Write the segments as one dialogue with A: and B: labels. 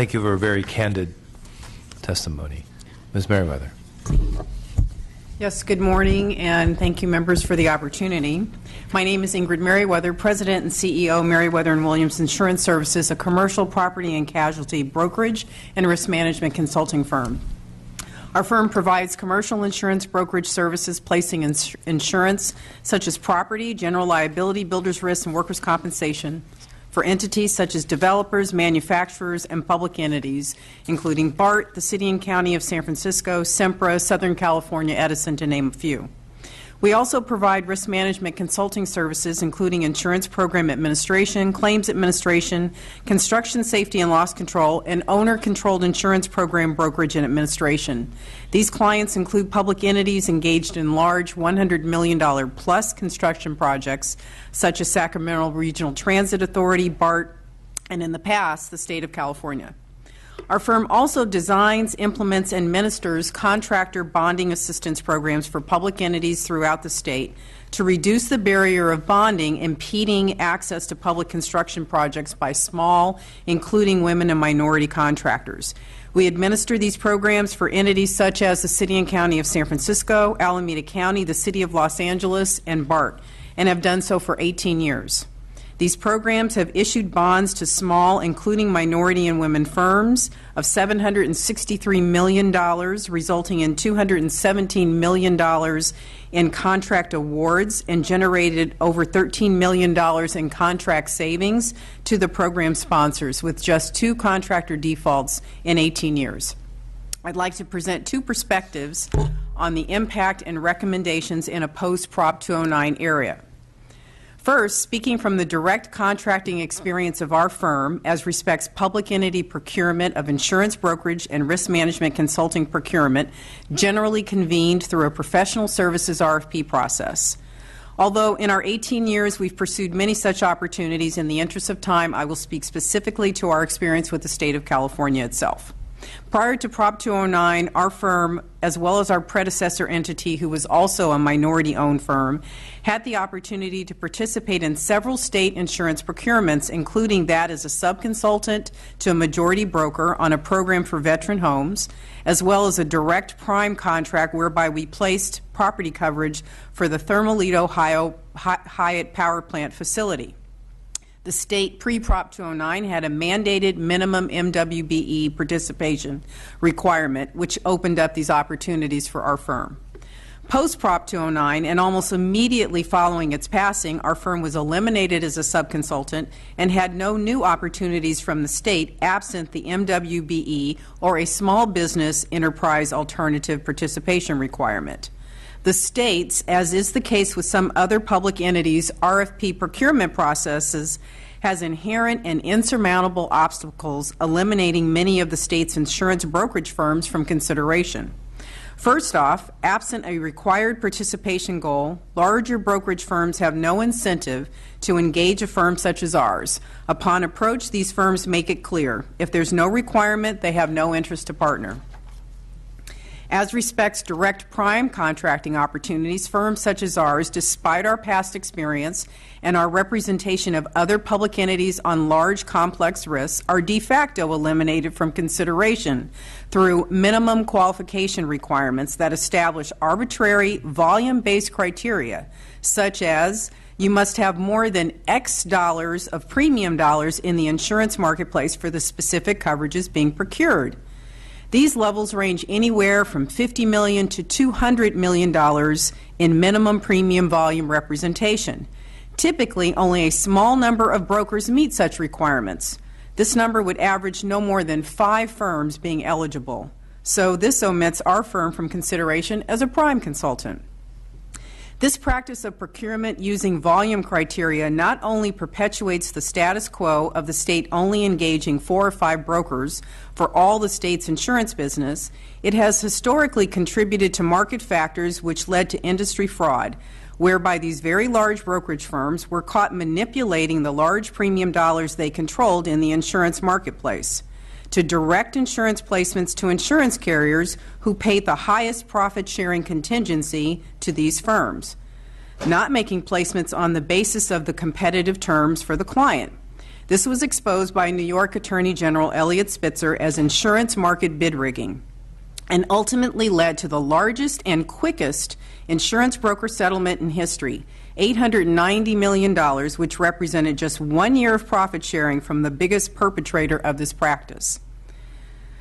A: Thank you for a very candid testimony. Ms. Merriweather.
B: Yes, good morning, and thank you, members, for the opportunity. My name is Ingrid Merriweather, President and CEO, Merriweather & Williams Insurance Services, a commercial property and casualty brokerage and risk management consulting firm. Our firm provides commercial insurance brokerage services, placing insurance such as property, general liability, builder's risk, and workers' compensation for entities such as developers, manufacturers, and public entities, including BART, the City and County of San Francisco, Sempra, Southern California Edison, to name a few. We also provide risk management consulting services, including insurance program administration, claims administration, construction safety and loss control, and owner-controlled insurance program brokerage and administration. These clients include public entities engaged in large $100 million-plus construction projects, such as Sacramento Regional Transit Authority, BART, and in the past, the State of California. Our firm also designs, implements, and administers contractor bonding assistance programs for public entities throughout the state to reduce the barrier of bonding impeding access to public construction projects by small, including women and minority contractors. We administer these programs for entities such as the City and County of San Francisco, Alameda County, the City of Los Angeles, and BART, and have done so for 18 years. These programs have issued bonds to small, including minority and women firms, of $763 million, resulting in $217 million in contract awards, and generated over $13 million in contract savings to the program sponsors, with just 2 contractor defaults in 18 years. I'd like to present 2 perspectives on the impact and recommendations in a post-Prop 209 area. First, speaking from the direct contracting experience of our firm as respects public entity procurement of insurance brokerage and risk management consulting procurement, generally convened through a professional services RFP process. Although in our 18 years we've pursued many such opportunities, in the interest of time, I will speak specifically to our experience with the State of California itself. Prior to Prop 209, our firm, as well as our predecessor entity, who was also a minority-owned firm, had the opportunity to participate in several state insurance procurements, including that as a subconsultant to a majority broker on a program for veteran homes, as well as a direct prime contract whereby we placed property coverage for the Thermalito Hyatt power plant facility. The state pre-Prop 209 had a mandated minimum MWBE participation requirement, which opened up these opportunities for our firm. Post-Prop 209, and almost immediately following its passing, our firm was eliminated as a subconsultant and had no new opportunities from the state absent the MWBE or a small business enterprise alternative participation requirement. The states, as is the case with some other public entities' RFP procurement processes, has inherent and insurmountable obstacles, eliminating many of the state's insurance brokerage firms from consideration. First off, absent a required participation goal, larger brokerage firms have no incentive to engage a firm such as ours. Upon approach, these firms make it clear. If there's no requirement, they have no interest to partner. As respects direct prime contracting opportunities, firms such as ours, despite our past experience and our representation of other public entities on large complex risks, are de facto eliminated from consideration through minimum qualification requirements that establish arbitrary volume-based criteria, such as you must have more than X dollars of premium dollars in the insurance marketplace for the specific coverages being procured. These levels range anywhere from $50 million to $200 million in minimum premium volume representation. Typically, only a small number of brokers meet such requirements. This number would average no more than 5 firms being eligible. So this omits our firm from consideration as a prime consultant. This practice of procurement using volume criteria not only perpetuates the status quo of the state only engaging 4 or 5 brokers for all the state's insurance business, it has historically contributed to market factors which led to industry fraud, whereby these very large brokerage firms were caught manipulating the large premium dollars they controlled in the insurance marketplace to direct insurance placements to insurance carriers who paid the highest profit-sharing contingency to these firms, not making placements on the basis of the competitive terms for the client. This was exposed by New York Attorney General Elliot Spitzer as insurance market bid rigging, and ultimately led to the largest and quickest insurance broker settlement in history, $890 million, which represented just 1 year of profit sharing from the biggest perpetrator of this practice.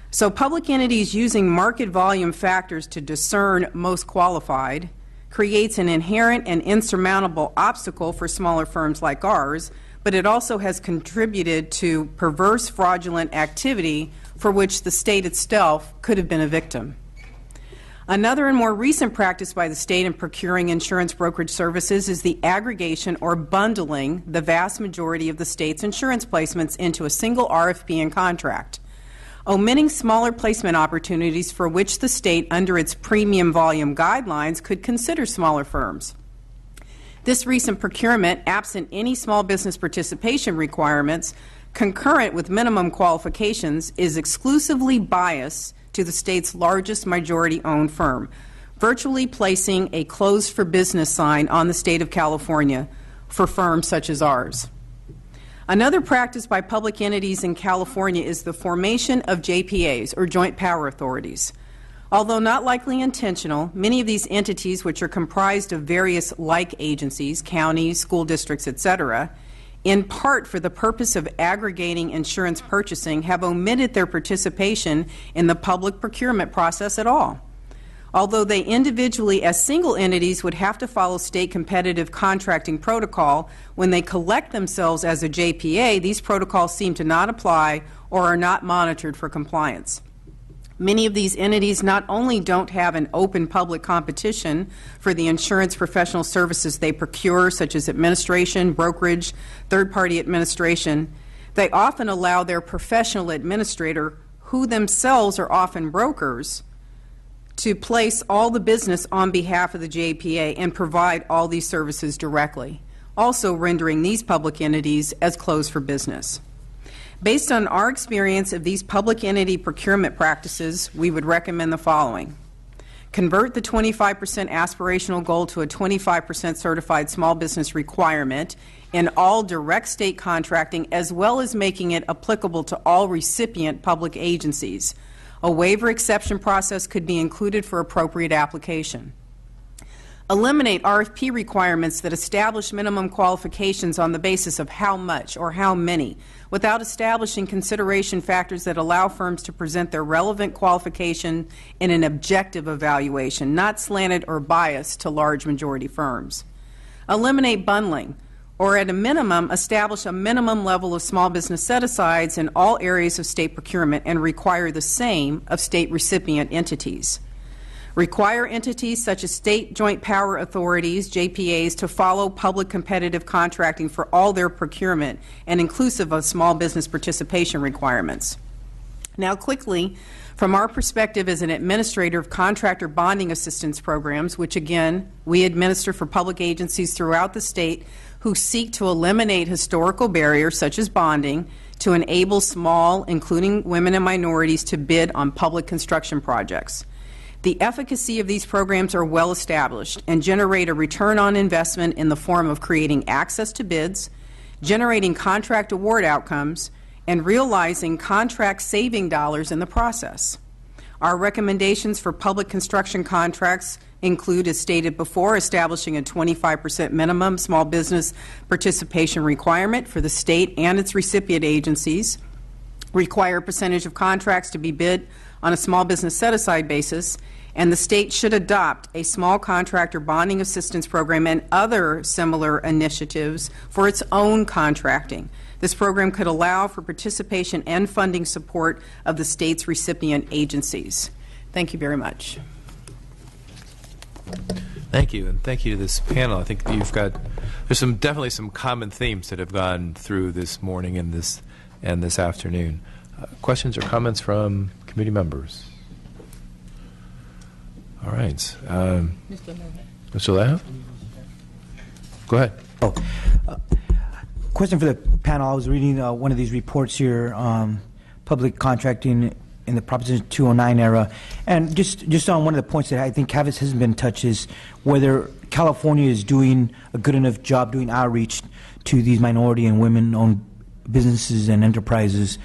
B: So public entities using market volume factors to discern most qualified creates an inherent and insurmountable obstacle for smaller firms like ours, but it also has contributed to perverse fraudulent activity for which the state itself could have been a victim. Another and more recent practice by the state in procuring insurance brokerage services is the aggregation or bundling the vast majority of the state's insurance placements into a single RFP and contract, omitting smaller placement opportunities for which the state, under its premium volume guidelines, could consider smaller firms. This recent procurement, absent any small business participation requirements, concurrent with minimum qualifications, is exclusively biased to the state's largest majority-owned firm, virtually placing a closed for business sign on the state of California for firms such as ours. Another practice by public entities in California is the formation of JPAs, or joint power authorities. Although not likely intentional, many of these entities, which are comprised of various like agencies, counties, school districts, etc., in part for the purpose of aggregating insurance purchasing, have omitted their participation in the public procurement process at all. Although they individually as single entities would have to follow state competitive contracting protocol, when they collect themselves as a JPA, these protocols seem to not apply or are not monitored for compliance. Many of these entities not only don't have an open public competition for the insurance professional services they procure, such as administration, brokerage, third-party administration, they often allow their professional administrator, who themselves are often brokers, to place all the business on behalf of the JPA and provide all these services directly, also rendering these public entities as closed for business. Based on our experience of these public entity procurement practices, we would recommend the following. Convert the 25% aspirational goal to a 25% certified small business requirement in all direct state contracting, as well as making it applicable to all recipient public agencies. A waiver exception process could be included for appropriate application. Eliminate RFP requirements that establish minimum qualifications on the basis of how much or how many, without establishing consideration factors that allow firms to present their relevant qualification in an objective evaluation, not slanted or biased to large majority firms. Eliminate bundling, or at a minimum, establish a minimum level of small business set-asides in all areas of state procurement and require the same of state recipient entities. Require entities such as state joint power authorities, JPAs, to follow public competitive contracting for all their procurement and inclusive of small business participation requirements. Now quickly, from our perspective as an administrator of contractor bonding assistance programs, which again we administer for public agencies throughout the state who seek to eliminate historical barriers such as bonding to enable small, including women and minorities, to bid on public construction projects. The efficacy of these programs are well established and generate a return on investment in the form of creating access to bids, generating contract award outcomes, and realizing contract saving dollars in the process. Our recommendations for public construction contracts include, as stated before, establishing a 25% minimum small business participation requirement for the state and its recipient agencies, require a percentage of contracts to be bid on a small business set-aside basis, and the state should adopt a small contractor bonding assistance program and other similar initiatives for its own contracting. This program could allow for participation and funding support of the state's recipient agencies. Thank you very much.
A: Thank you, and thank you to this panel. I think there's definitely some common themes that have gone through this morning and this afternoon. Questions or comments from committee members? All right. Mr. Lev? Go ahead.
C: Question for the panel. I was reading one of these reports here, public contracting in the Proposition 209 era, and just on one of the points that I think hasn't been touched is whether California is doing a good enough job doing outreach to these minority and women-owned businesses and enterprises.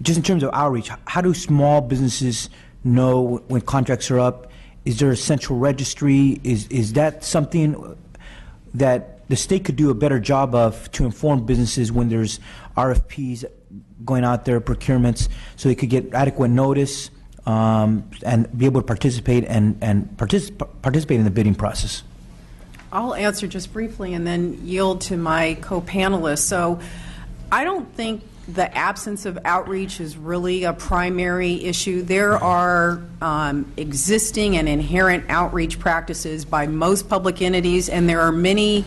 C: Just in terms of outreach, how do small businesses know when contracts are up? Is there a central registry? Is that something that the state could do a better job of to inform businesses when there's RFPs going out there, procurements, so they could get adequate notice and be able to participate participate in the bidding process?
B: I'll answer just briefly and then yield to my co-panelists. So I don't think the absence of outreach is really a primary issue. There are existing and inherent outreach practices by most public entities, and there are many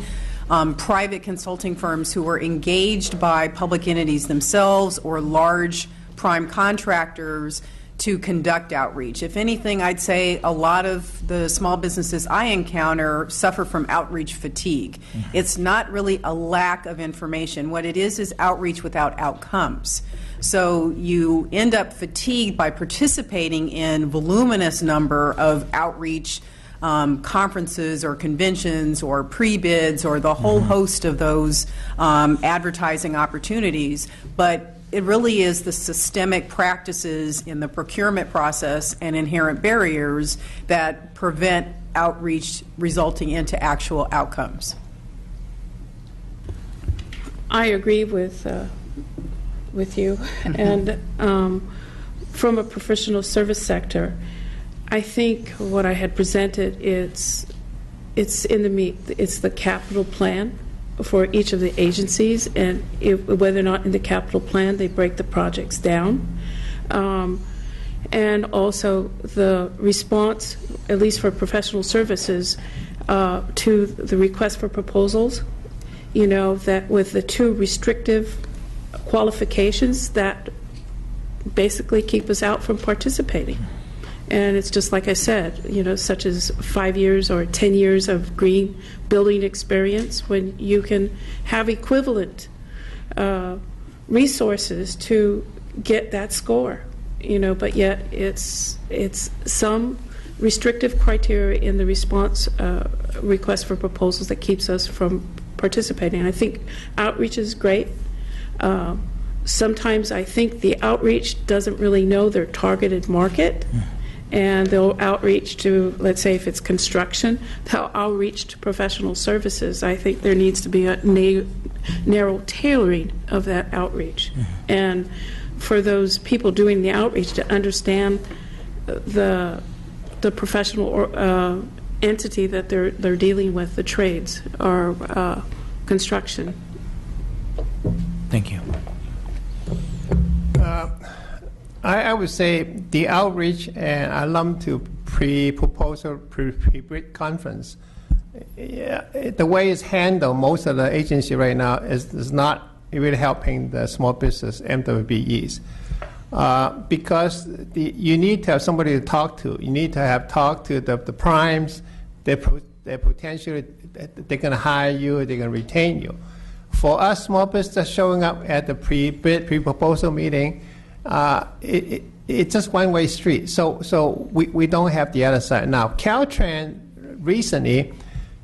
B: private consulting firms who are engaged by public entities themselves or large prime contractors to conduct outreach. If anything, I'd say a lot of the small businesses I encounter suffer from outreach fatigue. It's not really a lack of information. What it is outreach without outcomes. So you end up fatigued by participating in voluminous number of outreach conferences or conventions or pre-bids or the whole host of those advertising opportunities, but it really is the systemic practices in the procurement process and inherent barriers that prevent outreach resulting into actual outcomes.
D: I agree with you, and from a professional service sector, I think what I had presented it's in the meat. It's the capital plan for each of the agencies, and whether or not in the capital plan they break the projects down, and also the response, at least for professional services, to the request for proposals. You know, that with the two restrictive qualifications that basically keep us out from participating. And it's just like I said, you know, such as 5 years or 10 years of green building experience, when you can have equivalent resources to get that score, you know, but yet it's some restrictive criteria in the response request for proposals that keeps us from participating. And I think outreach is great. Sometimes I think the outreach doesn't really know their targeted market. And they'll outreach to, let's say if it's construction, they'll outreach to professional services. I think there needs to be a narrow tailoring of that outreach. And for those people doing the outreach to understand the professional entity that they're dealing with, the trades or construction.
C: Thank you.
E: I would say the outreach and alum to pre-proposal, pre-bid conference, the way it's handled, most of the agency right now is not really helping the small business MWBEs. Because you need to have somebody to talk to. You need to have talked to the primes. They're potentially they're going to hire you. They're going to retain you. For us small business showing up at the pre-bid, pre-proposal meeting, it's just one-way street. So we don't have the other side. Now, Caltrans recently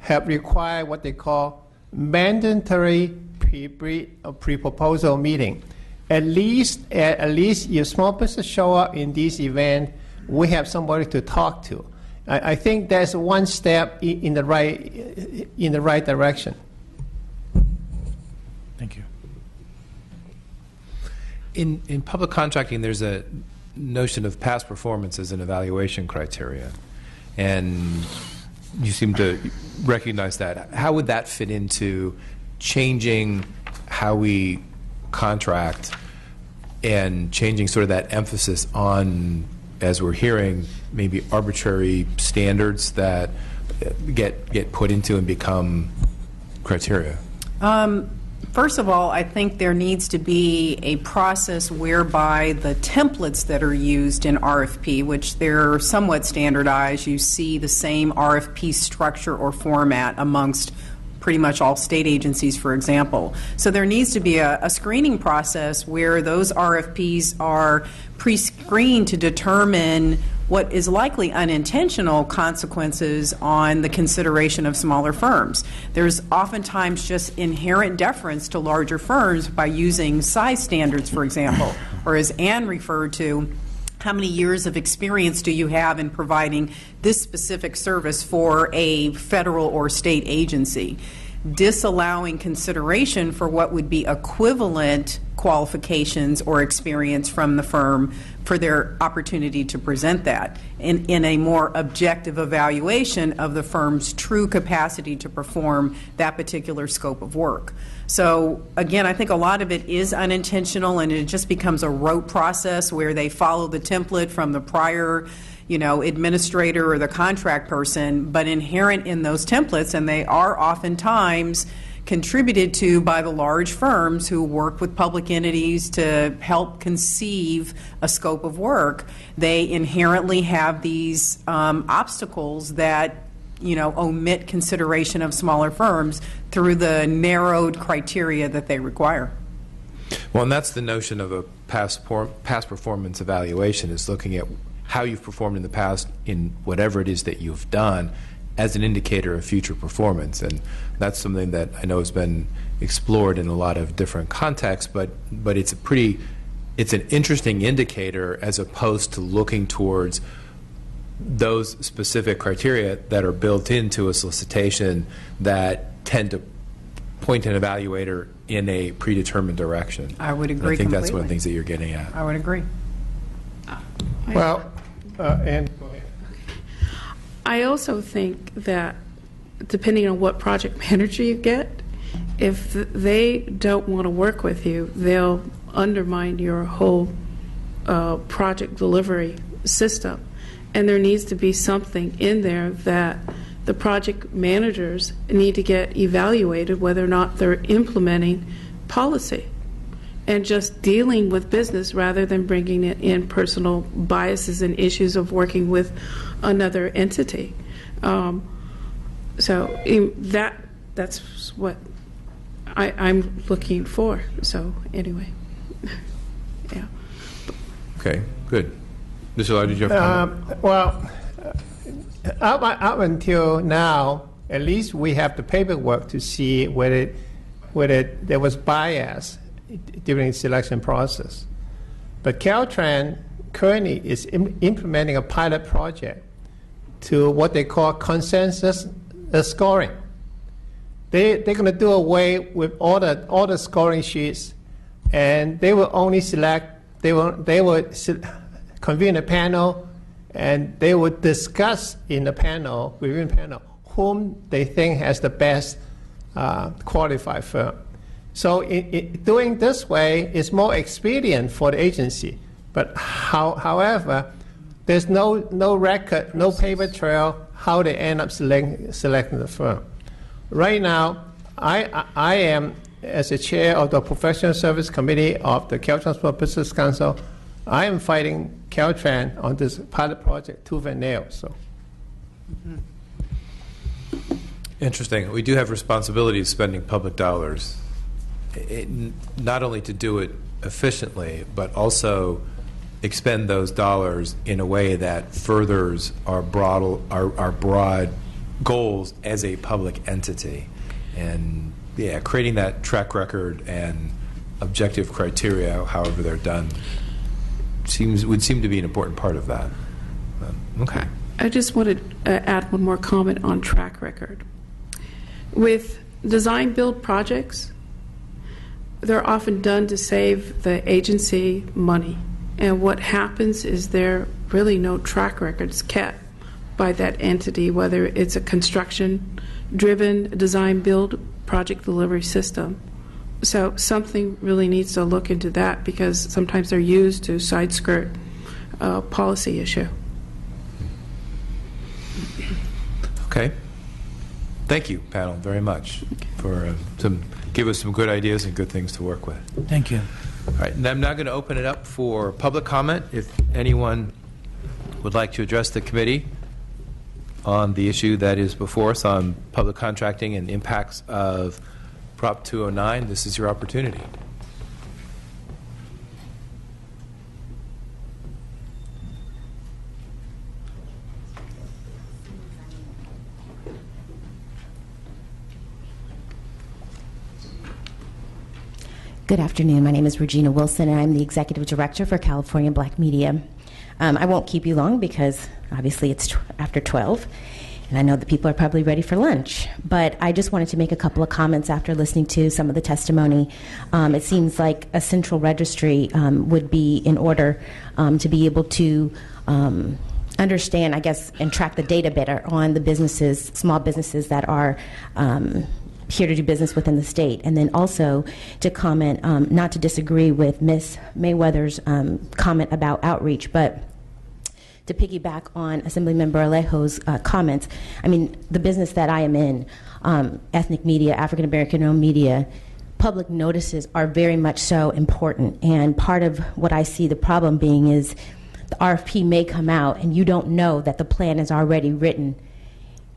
E: have required what they call mandatory pre-bid or pre-proposal meeting. At least if small business show up in this event, we have somebody to talk to. I think that's one step in the right direction.
C: Thank you.
A: In public contracting, there's a notion of past performance as an evaluation criteria, and you seem to recognize that. How would that fit into changing how we contract and changing sort of that emphasis on, as we're hearing, maybe arbitrary standards that get put into and become criteria?
B: First of all, I think there needs to be a process whereby the templates that are used in RFP, which they're somewhat standardized, you see the same RFP structure or format amongst pretty much all state agencies, for example. So there needs to be a screening process where those RFPs are pre-screened to determine what is likely unintentional consequences on the consideration of smaller firms. There's oftentimes just inherent deference to larger firms by using size standards, for example, or as Ann referred to, how many years of experience do you have in providing this specific service for a federal or state agency? Disallowing consideration for what would be equivalent qualifications or experience from the firm for their opportunity to present that in a more objective evaluation of the firm's true capacity to perform that particular scope of work. So again, I think a lot of it is unintentional, and it just becomes a rote process where they follow the template from the prior administrator or the contract person, but inherent in those templates, and they are oftentimes contributed to by the large firms who work with public entities to help conceive a scope of work. They inherently have these obstacles that omit consideration of smaller firms through the narrowed criteria that they require.
A: Well, and that's the notion of a past performance evaluation, is looking at how you've performed in the past in whatever it is that you've done as an indicator of future performance. And that's something that I know has been explored in a lot of different contexts, but it's an interesting indicator as opposed to looking towards those specific criteria that are built into a solicitation that tend to point an evaluator in a predetermined direction.
B: I would agree.
A: And I think
B: completely.
A: that's one of the things that you're getting at.
B: I would agree.
E: Well, and go ahead.
D: I also think that depending on what project manager you get, if they don't want to work with you, they'll undermine your whole project delivery system. And there needs to be something in there that the project managers need to get evaluated whether or not they're implementing policy and just dealing with business rather than bringing it in personal biases and issues of working with another entity. That's what I'm looking for. So anyway, yeah.
A: Okay, good. Mr. Lau, did you have a comment?
E: Well, up until now, at least we have the paperwork to see whether there was bias during the selection process. But Caltrans currently is implementing a pilot project to what they call consensus scoring. They're going to do away with all the scoring sheets, and they will only select. They will convene a panel, and they will discuss in the panel, within the panel, whom they think has the best qualified firm. So doing this way is more expedient for the agency. But however, there's no record, no paper trail how they end up selecting the firm. Right now, I am, as the chair of the Professional Service Committee of the Caltrans Business Council, I am fighting Caltrans on this pilot project tooth and nail. So.
A: Interesting. We do have responsibility of spending public dollars, not only to do it efficiently, but also expend those dollars in a way that furthers our broad goals as a public entity. And yeah, creating that track record and objective criteria, however they're done, would seem to be an important part of that. Okay.
D: I just wanted to add one more comment on track record. With design build projects, they're often done to save the agency money. And what happens is there really no track records kept by that entity, whether it's a construction-driven design build project delivery system. So something really needs to look into that, because sometimes they're used to side skirt policy issue.
A: Okay. Thank you, panel, very much for give us some good ideas and good things to work with.
C: Thank you.
A: All right, and I'm now going to open it up for public comment. If anyone would like to address the committee on the issue that is before us on public contracting and impacts of Prop 209, this is your opportunity.
F: Good afternoon. My name is Regina Wilson, and I'm the Executive Director for California Black Media. I won't keep you long because obviously it's after 12, and I know that people are probably ready for lunch. But I just wanted to make a couple of comments after listening to some of the testimony. It seems like a central registry would be in order to be able to understand, I guess, and track the data better on the businesses, small businesses that are here to do business within the state. And then also to comment, not to disagree with Ms. Mayweather's comment about outreach, but to piggyback on Assemblymember Alejo's comments. I mean, the business that I am in, ethnic media, African American owned media, public notices are very much so important. And part of what I see the problem being is the RFP may come out and you don't know that the plan is already written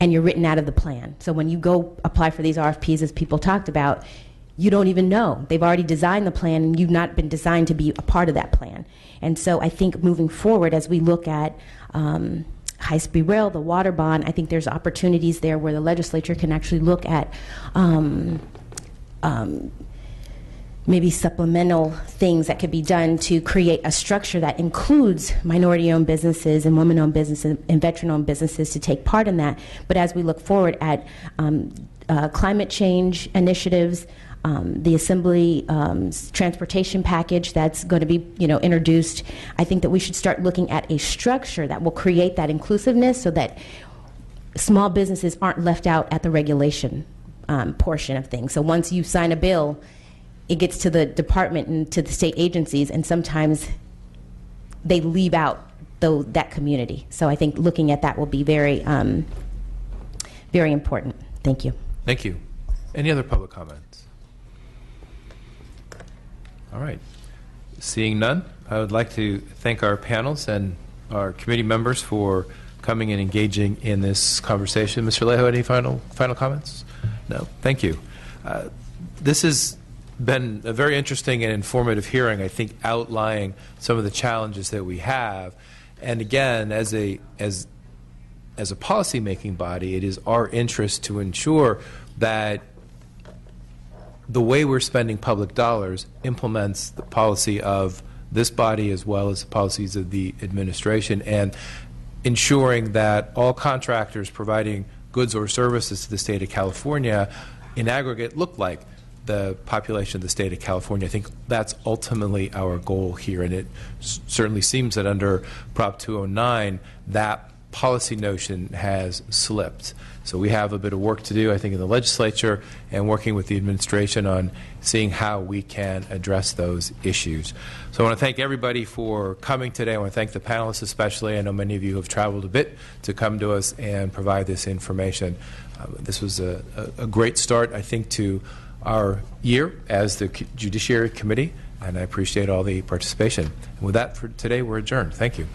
F: and you're written out of the plan. So when you go apply for these RFPs, as people talked about, you don't even know. They've already designed the plan and you've not been designed to be a part of that plan. And so I think moving forward, as we look at high-speed rail, the water bond, I think there's opportunities there where the legislature can actually look at maybe supplemental things that could be done to create a structure that includes minority-owned businesses and women-owned businesses and veteran-owned businesses to take part in that. But as we look forward at climate change initiatives, the Assembly transportation package that's going to be, introduced, I think that we should start looking at a structure that will create that inclusiveness so that small businesses aren't left out at the regulation portion of things. So once you sign a bill, it gets to the department and to the state agencies, and sometimes they leave out that community. So I think looking at that will be very, very important. Thank you.
A: Thank you. Any other public comments? All right. Seeing none, I would like to thank our panels and our committee members for coming and engaging in this conversation. Mr. Alejo, any final comments? No. Thank you. This has been a very interesting and informative hearing, I think, outlining some of the challenges that we have. And again, as a policy-making body, it is our interest to ensure that the way we're spending public dollars implements the policy of this body as well as the policies of the administration, and ensuring that all contractors providing goods or services to the state of California in aggregate look like the population of the state of California. I think that's ultimately our goal here, and it certainly seems that under Prop 209 that policy notion has slipped. So we have a bit of work to do, I think, in the legislature and working with the administration on seeing how we can address those issues. So I want to thank everybody for coming today. I want to thank the panelists especially. I know many of you have traveled a bit to come to us and provide this information. This was a great start, I think, to our year as the Judiciary Committee, and I appreciate all the participation. And with that, for today, we're adjourned. Thank you.